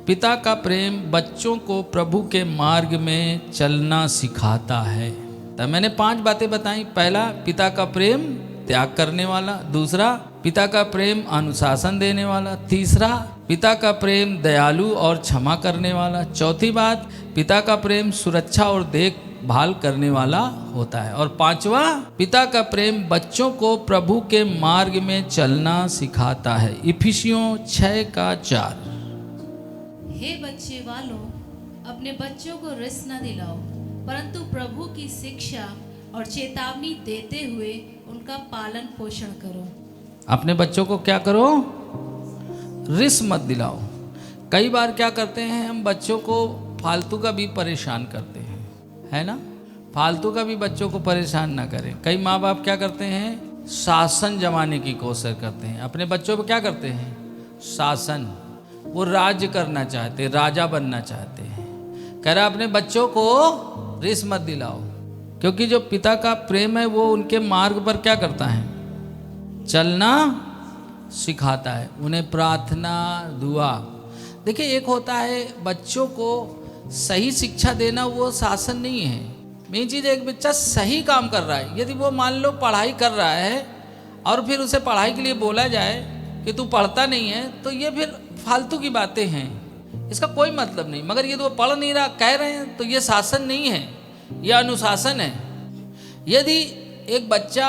पिता का प्रेम बच्चों को प्रभु के मार्ग में चलना सिखाता है। तो मैंने 5 बातें बताई। पहला, पिता का प्रेम त्याग करने वाला। दूसरा, पिता का प्रेम अनुशासन देने वाला। तीसरा, पिता का प्रेम दयालु और क्षमा करने वाला। चौथी बात, पिता का प्रेम सुरक्षा और देखभाल करने वाला होता है। और 5वां, पिता का प्रेम बच्चों को प्रभु के मार्ग में चलना सिखाता है। इफिसियों 6:4। हे बच्चे वालों, अपने बच्चों को रिस न दिलाओ, परंतु प्रभु की शिक्षा और चेतावनी देते हुए उनका पालन पोषण करो। अपने बच्चों को क्या करो? रिस मत दिलाओ। कई बार क्या करते हैं हम, बच्चों को फालतू का भी परेशान करते हैं, है ना? फालतू का भी बच्चों को परेशान ना करें। कई माँ बाप क्या करते हैं? शासन जमाने की कोशिश करते हैं। अपने बच्चों पर क्या करते हैं? शासन। वो राज्य करना चाहते, राजा बनना चाहते हैं। कह रहा अपने बच्चों को रिस मत दिलाओ, क्योंकि जो पिता का प्रेम है वो उनके मार्ग पर क्या करता है? चलना सिखाता है। उन्हें प्रार्थना, दुआ। देखिए, एक होता है बच्चों को सही शिक्षा देना, वो शासन नहीं है। मेन चीज़, एक बच्चा सही काम कर रहा है, यदि वो मान लो पढ़ाई कर रहा है और फिर उसे पढ़ाई के लिए बोला जाए कि तू पढ़ता नहीं है, तो ये फिर फालतू की बातें हैं, इसका कोई मतलब नहीं। मगर यदि वो पढ़ नहीं रहा, कह रहे हैं, तो ये शासन नहीं है, यह अनुशासन है। यदि एक बच्चा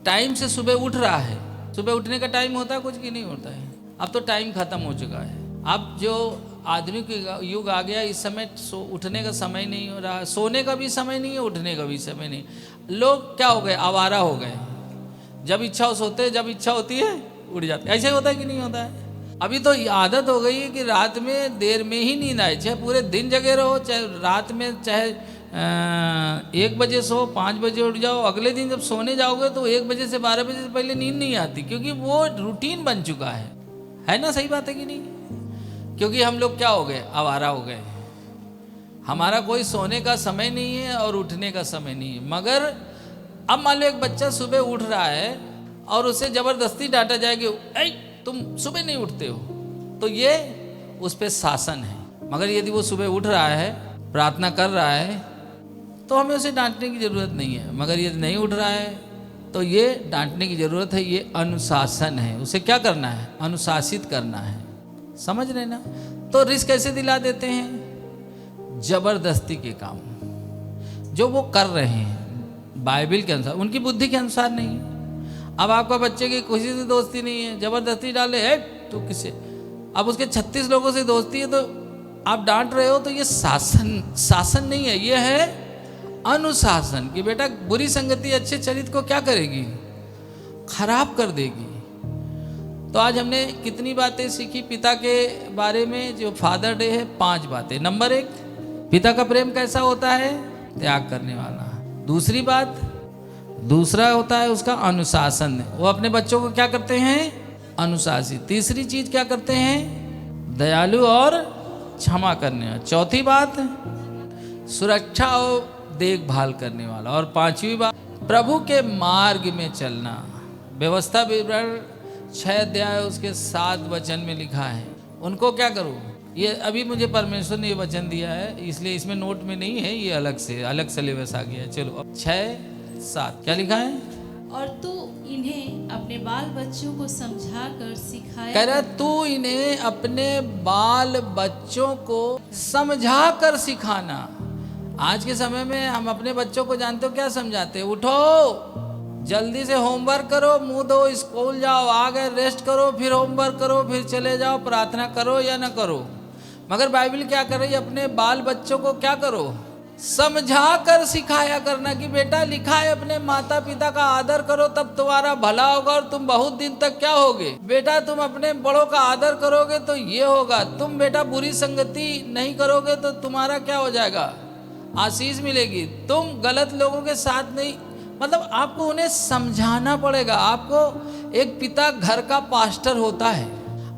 टाइम से सुबह उठ रहा है, सुबह उठने का टाइम होता है कुछ की नहीं होता है, अब तो टाइम खत्म हो चुका है। अब जो आधुनिक युग आ गया, इस समय उठने का समय नहीं हो रहा, सोने का भी समय नहीं है, उठने का भी समय नहीं। लोग क्या हो गए? आवारा हो गए। जब इच्छा हो सोते, जब इच्छा होती है उठ जाते। ऐसे होता है कि नहीं होता है? अभी तो आदत हो गई है कि रात में देर में ही नींद आए, चाहे पूरे दिन जगे रहो, चाहे रात में चाहे 1 बजे सो, 5 बजे उठ जाओ। अगले दिन जब सोने जाओगे तो 1 बजे से 12 बजे से पहले नींद नहीं आती, क्योंकि वो रूटीन बन चुका है ना? सही बात है कि नहीं? क्योंकि हम लोग क्या हो गए? आवारा हो गए। हमारा कोई सोने का समय नहीं है और उठने का समय नहीं है। मगर अब मान लो एक बच्चा सुबह उठ रहा है और उसे जबरदस्ती डांटा जाए कि तुम सुबह नहीं उठते हो, तो ये उस पर शासन है। मगर यदि वो सुबह उठ रहा है, प्रार्थना कर रहा है, तो हमें उसे डांटने की ज़रूरत नहीं है। मगर यदि नहीं उठ रहा है तो ये डांटने की ज़रूरत है। ये अनुशासन है, उसे क्या करना है? अनुशासित करना है। समझ रहे ना? तो रिस्क कैसे दिला देते हैं? जबरदस्ती के काम जो वो कर रहे हैं बाइबल के अनुसार, उनकी बुद्धि के अनुसार नहीं है। अब आपका बच्चे की किसी से दोस्ती नहीं है, जबरदस्ती डाले है तो किसे, अब उसके 36 लोगों से दोस्ती है तो आप डांट रहे हो, तो ये शासन नहीं है, ये है अनुशासन। कि बेटा बुरी संगति अच्छे चरित्र को क्या करेगी? खराब कर देगी। तो आज हमने कितनी बातें सीखी पिता के बारे में, जो फादर डे है? 5 बातें। नंबर 1, पिता का प्रेम कैसा होता है? त्याग करने वाला। दूसरी बात, दूसरा होता है उसका अनुशासन। वो अपने बच्चों को क्या करते हैं? अनुशासित। तीसरी चीज क्या करते हैं? दयालु और क्षमा करने वाला। चौथी बात, सुरक्षा और देखभाल करने वाला। और 5वीं बात, प्रभु के मार्ग में चलना। व्यवस्था विवरण 6 अध्याय उसके 7 वचन में लिखा है। उनको क्या करो? ये अभी मुझे परमेश्वर ने ये वचन दिया है, इसलिए इसमें नोट में नहीं है, ये अलग सिलेबस आ गया है। चलो अब 6-7 क्या लिखा है? और तू इन्हें अपने बाल बच्चों को समझा कर सिखाया। कह रहा तू इन्हें अपने बाल बच्चों को समझा कर सिखाना। आज के समय में हम अपने बच्चों को जानते हो क्या समझाते? उठो, जल्दी से होमवर्क करो, मुंह धो, स्कूल जाओ, आ गए रेस्ट करो, फिर होमवर्क करो, फिर चले जाओ, प्रार्थना करो या ना करो। मगर बाइबल क्या कर रही है? अपने बाल बच्चों को क्या करो? समझा कर सिखाया करना। कि बेटा लिखा है अपने माता पिता का आदर करो तब तुम्हारा भला होगा और तुम बहुत दिन तक क्या होगे? बेटा तुम अपने बड़ों का आदर करोगे तो ये होगा। तुम बेटा बुरी संगति नहीं करोगे तो तुम्हारा क्या हो जाएगा? आशीष मिलेगी। तुम गलत लोगों के साथ नहीं, मतलब आपको उन्हें समझाना पड़ेगा। आपको एक पिता घर का पास्टर होता है।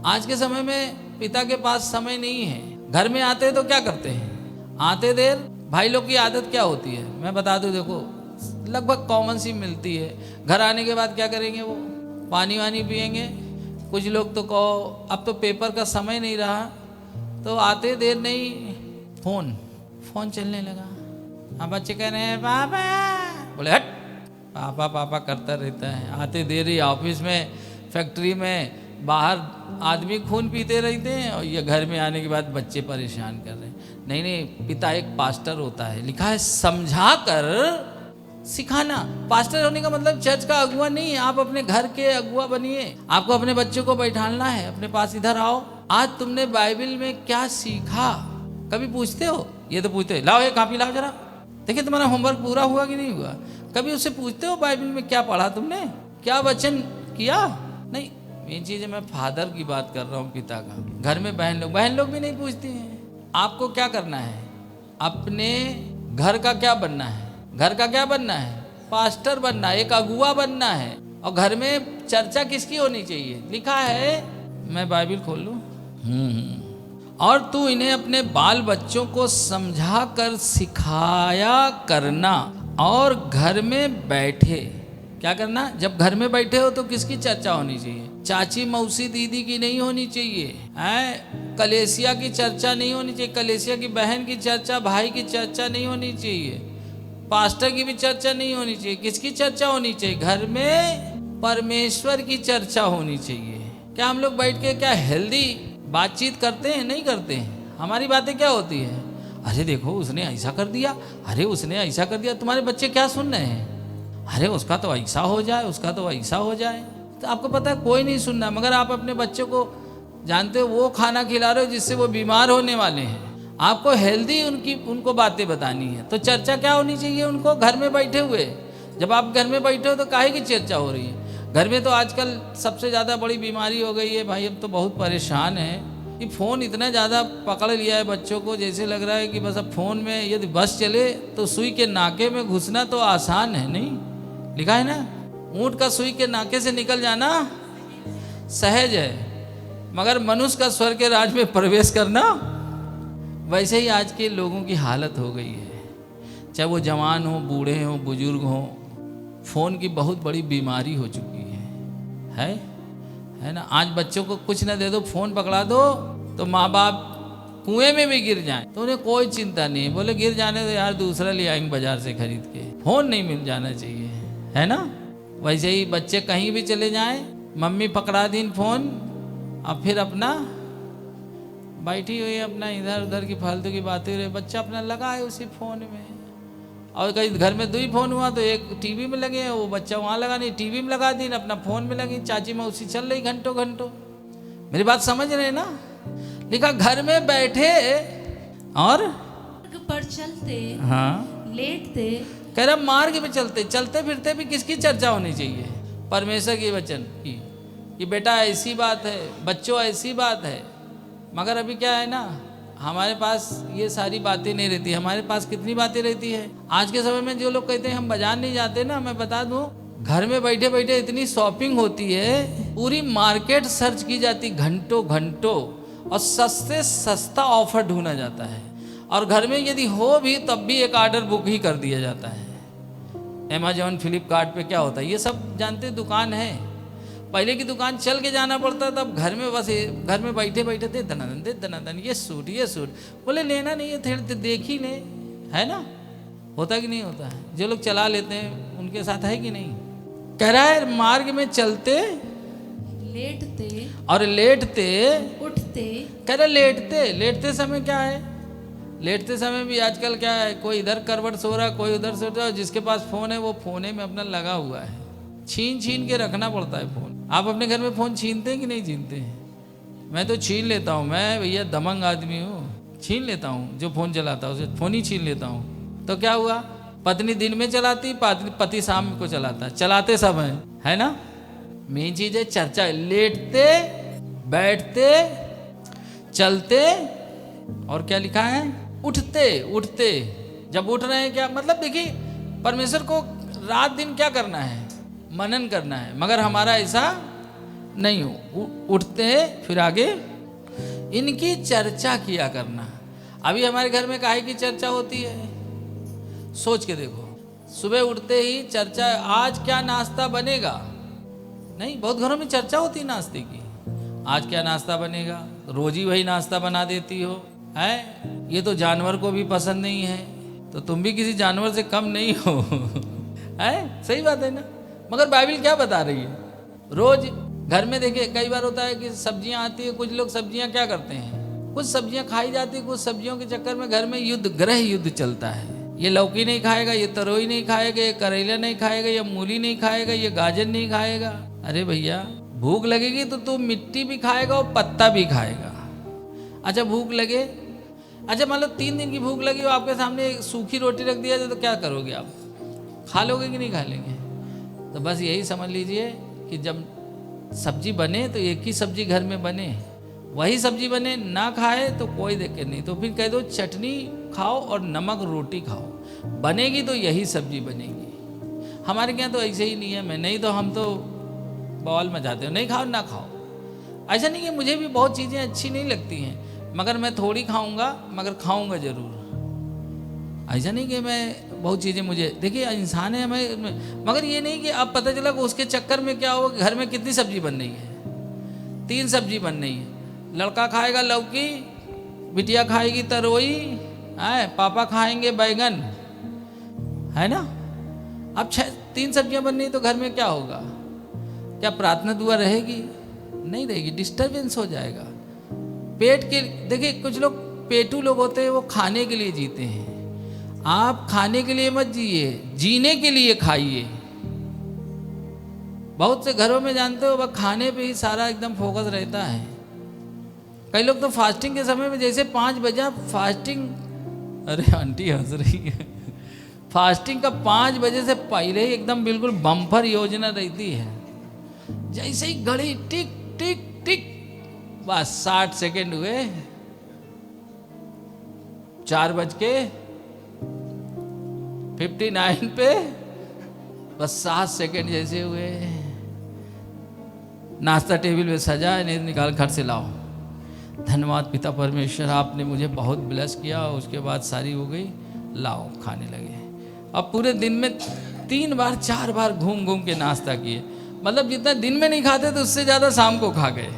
आज के समय में पिता के पास समय नहीं है। घर में आते तो क्या करते हैं, आते देर भाई लोग की आदत क्या होती है मैं बता दूं, देखो लगभग कॉमन सी मिलती है। घर आने के बाद क्या करेंगे, वो पानी वानी पिएंगे। कुछ लोग तो कहो अब तो पेपर का समय नहीं रहा, तो आते देर नहीं फोन चलने लगा। अब बच्चे कह रहे हैं पापा, बोले हट, पापा पापा करता रहता है। आते देर ही ऑफिस में, फैक्ट्री में, बाहर आदमी खून पीते रहते हैं, और ये घर में आने के बाद बच्चे परेशान कर रहे हैं। नहीं, पिता एक पास्टर होता है। लिखा है समझा कर सिखाना। पास्टर होने का मतलब चर्च का अगुआ नहीं है, आप अपने घर के अगुआ बनिए। आपको अपने बच्चों को बैठाना है अपने पास, इधर आओ, आज तुमने बाइबल में क्या सीखा। कभी पूछते हो, ये तो पूछते लाओ ये कॉपी लाओ जरा, देखिए तुम्हारा होमवर्क पूरा हुआ कि नहीं हुआ। कभी उससे पूछते हो बाइबल में क्या पढ़ा तुमने, क्या वचन किया। नहीं, ये चीज़ मैं फादर की बात कर रहा हूँ, पिता का। घर में बहन लोग भी नहीं पूछती हैं। आपको क्या करना है, अपने घर का क्या बनना है, घर का क्या बनना है, पास्टर बनना है, एक अगुआ बनना है। और घर में चर्चा किसकी होनी चाहिए, लिखा है, मैं बाइबल खोल लूँ, और तू इन्हें अपने बाल बच्चों को समझा कर सिखाया करना। और घर में बैठे क्या करना, जब घर में बैठे हो तो किसकी चर्चा होनी चाहिए, चाची मौसी दीदी की नहीं होनी चाहिए, है कलेसिया की चर्चा नहीं होनी चाहिए, कलेसिया की बहन की चर्चा, भाई की चर्चा नहीं होनी चाहिए, पास्टर की भी चर्चा नहीं होनी चाहिए। किसकी चर्चा होनी चाहिए, घर में परमेश्वर की चर्चा होनी चाहिए। क्या हम लोग बैठ के क्या हेल्दी बातचीत करते हैं, नहीं करते हैं। हमारी बातें क्या होती है, अरे देखो उसने ऐसा कर दिया, अरे उसने ऐसा कर दिया। तुम्हारे बच्चे क्या सुन रहे हैं, अरे उसका तो ऐसा हो जाए, उसका तो ऐसा हो जाए। तो आपको पता है कोई नहीं सुनना, मगर आप अपने बच्चों को जानते हो वो खाना खिला रहे हो जिससे वो बीमार होने वाले हैं। आपको हेल्दी उनको बातें बतानी है। तो चर्चा क्या होनी चाहिए उनको, घर में बैठे हुए। जब आप घर में बैठे हो तो काहे की चर्चा हो रही है। घर में तो आजकल सबसे ज़्यादा बड़ी बीमारी हो गई है भाई, अब तो बहुत परेशान है। ये फ़ोन इतना ज़्यादा पकड़ लिया है बच्चों को, जैसे लग रहा है कि बस अब फ़ोन में यदि बस चले तो सुई के नाके में घुसना तो आसान है। नहीं, लिखा है ना, ऊँट का सुई के नाके से निकल जाना सहज है, मगर मनुष्य का स्वर्ग के राज में प्रवेश करना। वैसे ही आज के लोगों की हालत हो गई है, चाहे वो जवान हो, बूढ़े हो, बुजुर्ग हो। फ़ोन की बहुत बड़ी बीमारी हो चुकी है ना। आज बच्चों को कुछ न दे दो, फ़ोन पकड़ा दो तो माँ बाप कुएं में भी गिर जाएं तो उन्हें कोई चिंता नहीं, बोले गिर जाने तो यार दूसरा ले आएंगे बाजार से खरीद के, फ़ोन नहीं मिल जाना चाहिए, है ना। वैसे ही बच्चे कहीं भी चले जाएं, मम्मी पकड़ा दी फ़ोन, अब फिर अपना बैठी हुई अपना इधर उधर की फालतू की बातें रहे, बच्चा अपना लगा है उसी फ़ोन में। और कहीं घर में 2 ही फ़ोन हुआ तो एक टीवी में लगे, वो बच्चा वहाँ लगा नहीं, टीवी में लगा दी, अपना फ़ोन में लगी, चाची मौसी चल रही घंटों घंटों। मेरी बात समझ रहे ना। लिखा घर में बैठे और मार्ग पर चलते, हाँ लेटते, कह रहा मार्ग में चलते, चलते फिरते भी किसकी चर्चा होनी चाहिए, परमेश्वर के वचन की। कि बेटा ऐसी बात है, बच्चों ऐसी बात है। मगर अभी क्या है ना, हमारे पास ये सारी बातें नहीं रहती। हमारे पास कितनी बातें रहती है। आज के समय में जो लोग कहते हैं हम बाजार नहीं जाते ना, मैं बता दूं, घर में बैठे बैठे इतनी शॉपिंग होती है, पूरी मार्केट सर्च की जाती घंटों घंटों, और सस्ते सस्ता ऑफर ढूंढा जाता है। और घर में यदि हो भी तब भी एक ऑर्डर बुक ही कर दिया जाता है। अमेजॉन, फ्लिपकार्ट पे क्या होता है ये सब जानते, दुकान है। पहले की दुकान चल के जाना पड़ता, तब घर में बस घर में बैठे बैठे दे दनादन ये सूट, बोले लेना नहीं है, थोड़ी देख ही ले, है ना। होता कि नहीं होता है, जो लोग चला लेते हैं उनके साथ है कि नहीं। कह रहा है मार्ग में चलते, लेटते और लेटते, उठते। कह रहा लेटते समय क्या है, लेटते समय भी आजकल क्या है, कोई इधर करवट सो रहा, कोई उधर सो रहा, जिसके पास फ़ोन है वो फ़ोने में अपना लगा हुआ है। छीन के रखना पड़ता है फ़ोन। आप अपने घर में फ़ोन छीनते हैं कि नहीं छीनते हैं। मैं तो छीन लेता हूँ, मैं भैया दमंग आदमी हूँ, छीन लेता हूँ। जो फ़ोन चलाता है उसे फ़ोन ही छीन लेता हूँ। तो क्या हुआ, पत्नी दिन में चलाती, पति शाम को चलाता, चलाते समय, है ना। मेन चीज़ है चर्चा। लेटते, बैठते, चलते, और क्या लिखा है, उठते। जब उठ रहे हैं क्या मतलब, देखिए परमेश्वर को रात दिन क्या करना है, मनन करना है, मगर हमारा ऐसा नहीं हो। उठते हैं फिर आगे इनकी चर्चा किया करना। अभी हमारे घर में काहे की चर्चा होती है, सोच के देखो। सुबह उठते ही चर्चा, आज क्या नाश्ता बनेगा। नहीं, बहुत घरों में चर्चा होती है नाश्ते की, आज क्या नाश्ता बनेगा। रोज ही वही नाश्ता बना देती हो है। ये तो जानवर को भी पसंद नहीं है, तो तुम भी किसी जानवर से कम नहीं हो है, सही बात है ना। मगर बाइबल क्या बता रही है, रोज घर में देखिए कई बार होता है कि सब्जियां आती है, कुछ लोग सब्जियां क्या करते हैं, कुछ सब्जियां खाई जाती है, कुछ सब्जियों के चक्कर में घर में युद्ध, गृह युद्ध चलता है। ये लौकी नहीं खाएगा, ये तरोई नहीं खाएगा, ये करेला नहीं खाएगा, ये मूली नहीं खाएगा, ये गाजर नहीं खाएगा। अरे भैया भूख लगेगी तो तू मिट्टी भी खाएगा और पत्ता भी खाएगा। अच्छा भूख लगे, अच्छा मान लो 3 दिन की भूख लगी और आपके सामने सूखी रोटी रख दिया जाए तो क्या करोगे आप, खा लोगे कि नहीं खा लेंगे। तो बस यही समझ लीजिए कि जब सब्जी बने तो एक ही सब्जी घर में बने, वही सब्जी बने, ना खाए तो कोई दिक्कत नहीं, तो फिर कह दो चटनी खाओ और नमक रोटी खाओ, बनेगी तो यही सब्जी बनेगी। हमारे यहाँ तो ऐसे ही नियम है, नहीं तो हम तो बवाल मचाते हो, नहीं खाओ ना खाओ। ऐसा नहीं कि मुझे भी बहुत चीज़ें अच्छी नहीं लगती हैं, मगर मैं थोड़ी खाऊंगा, मगर खाऊंगा जरूर। ऐसा नहीं कि मैं बहुत चीज़ें, मुझे देखिए इंसान है हमें, मगर ये नहीं कि अब पता चला कि उसके चक्कर में क्या हो, घर में कितनी सब्जी बन रही है, 3 सब्जी बन रही है। लड़का खाएगा लौकी, बिटिया खाएगी तरोई, है पापा खाएंगे बैगन, है ना। अब 3 सब्जियां बन रही तो घर में क्या होगा, क्या प्रार्थना दुआ रहेगी, नहीं रहेगी, डिस्टरबेंस हो जाएगा। पेट के देखिए कुछ लोग पेटू लोग होते हैं, वो खाने के लिए जीते हैं। आप खाने के लिए मत जिए, जीने के लिए खाइए। बहुत से घरों में जानते हो वह खाने पे ही सारा एकदम फोकस रहता है। कई लोग तो फास्टिंग के समय में जैसे 5 बजे फास्टिंग, अरे आंटी हंस रही है, फास्टिंग का 5 बजे से पहले ही एकदम बिल्कुल बम्पर योजना रहती है। जैसे ही घड़ी टिक टिक टिक, बस 60 सेकेंड हुए, 4:59 पे बस 7 सेकेंड जैसे हुए, नाश्ता टेबल पे सजा है, नहीं निकाल घर से लाओ। धन्यवाद पिता परमेश्वर, आपने मुझे बहुत ब्लेस किया। उसके बाद सारी हो गई, लाओ खाने लगे। अब पूरे दिन में 3 बार 4 बार घूम घूम के नाश्ता किए, मतलब जितना दिन में नहीं खाते तो उससे ज़्यादा शाम को खा गए।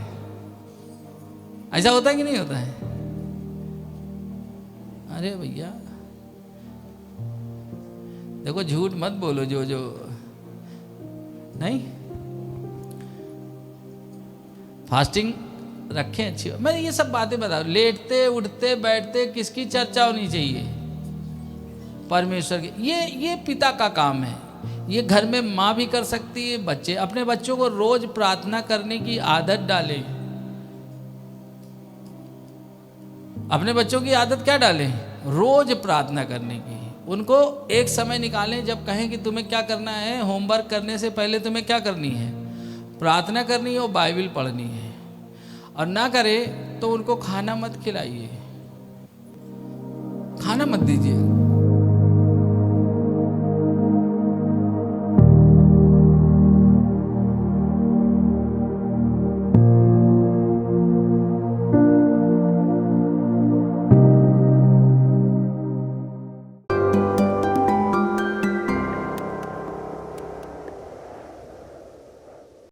ऐसा होता है कि नहीं होता है। अरे भैया देखो झूठ मत बोलो, जो नहीं फास्टिंग रखें अच्छी। मैं ये सब बातें बता रहा हूं, लेटते उठते बैठते किसकी चर्चा होनी चाहिए, परमेश्वर की। ये पिता का काम है। ये घर में माँ भी कर सकती है, बच्चे अपने बच्चों को रोज प्रार्थना करने की आदत डालें। अपने बच्चों की आदत क्या डालें, रोज प्रार्थना करने की। उनको एक समय निकालें जब कहें कि तुम्हें क्या करना है, होमवर्क करने से पहले तुम्हें क्या करनी है, प्रार्थना करनी है और बाइबल पढ़नी है। और ना करे तो उनको खाना मत खिलाइए, खाना मत दीजिए।